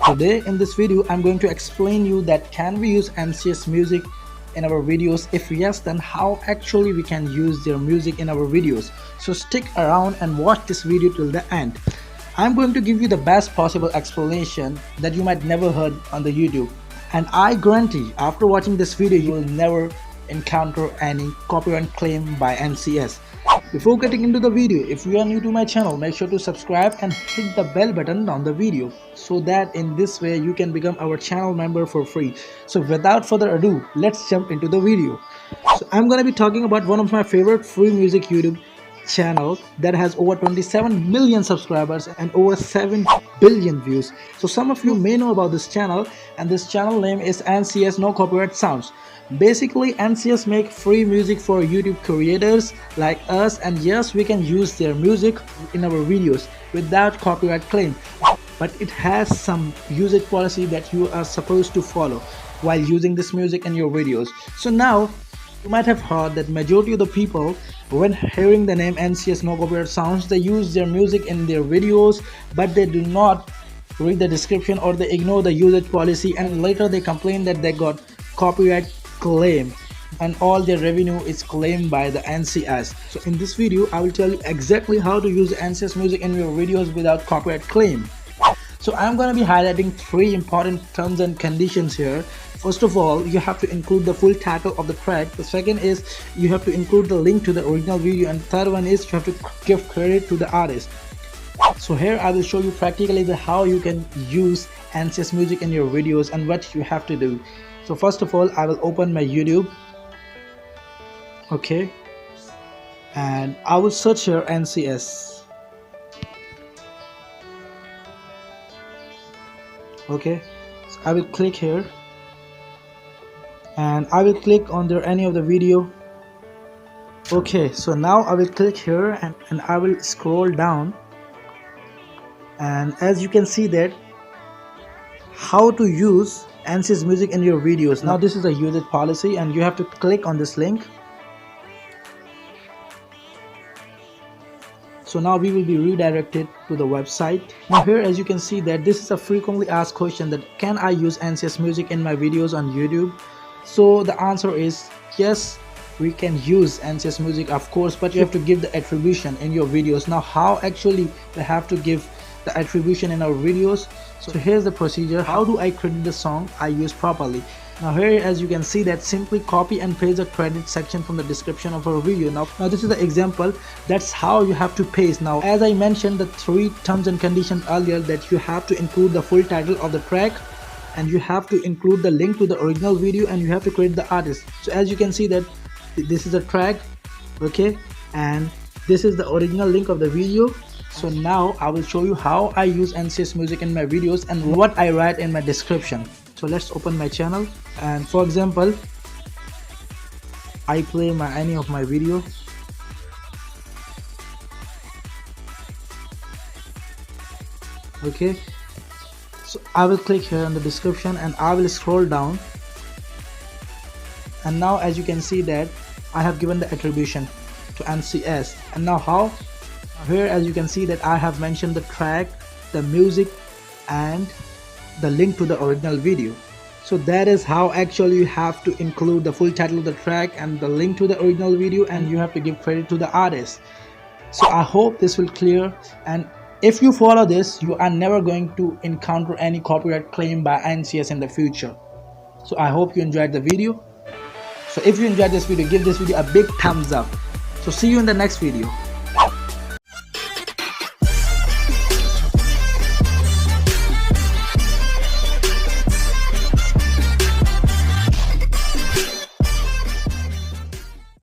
Today in this video I'm going to explain you that can we use NCS music in our videos. If yes, then how actually we can use their music in our videos. So stick around and watch this video till the end. I'm going to give you the best possible explanation that you might never heard on the YouTube, and I guarantee after watching this video you will never encounter any copyright claim by NCS. Before getting into the video, if you are new to my channel, make sure to subscribe and hit the bell button on the video so that in this way you can become our channel member for free. So without further ado, let's jump into the video. So I'm gonna be talking about one of my favorite free music YouTube channel that has over 27 million subscribers and over 7 billion views. So some of you may know about this channel, and this channel name is NCS No Copyright Sounds. Basically NCS make free music for YouTube creators like us, and yes, we can use their music in our videos without copyright claim, but it has some usage policy that you are supposed to follow while using this music in your videos. So now you might have heard that majority of the people, when hearing the name NCS No Copyright Sounds, they use their music in their videos, but they do not read the description or they ignore the usage policy, and later they complain that they got copyright claim and all their revenue is claimed by the NCS. So in this video I will tell you exactly how to use NCS music in your videos without copyright claim. So I'm going to be highlighting 3 important terms and conditions here. First of all, you have to include the full title of the track. The second is you have to include the link to the original video, and the third one is you have to give credit to the artist. So here I will show you practically how you can use NCS music in your videos and what you have to do. So first of all, I will open my YouTube, okay, and I will search here NCS. Okay, so I will click here and I will click on there any of the video. Okay, so now I will click here and I will scroll down, and as you can see that how to use NCS music in your videos. Now this is a usage policy and you have to click on this link. So now we will be redirected to the website. Now here as you can see that this is a frequently asked question, that can I use NCS music in my videos on YouTube? So the answer is yes, we can use NCS music of course, but you have to give the attribution in your videos. Now how actually we have to give the attribution in our videos? So here's the procedure. How do I credit the song I use properly? Now here as you can see that simply copy and paste the credit section from the description of our video. Now this is the example. That's how you have to paste. Now as I mentioned the 3 terms and conditions earlier, that you have to include the full title of the track, and you have to include the link to the original video, and you have to credit the artist. So as you can see that this is a track, okay, and this is the original link of the video. So now I will show you how I use NCS music in my videos and what I write in my description. So let's open my channel, and for example I play any of my video. Okay, so I will click here in the description and I will scroll down, and now as you can see that I have given the attribution to NCS. And now how? Here as you can see that I have mentioned the track, the music and the link to the original video. So that is how actually you have to include the full title of the track and the link to the original video, and you have to give credit to the artist. So I hope this will clear, and if you follow this you are never going to encounter any copyright claim by NCS in the future. So I hope you enjoyed the video. So if you enjoyed this video, give this video a big thumbs up. So see you in the next video.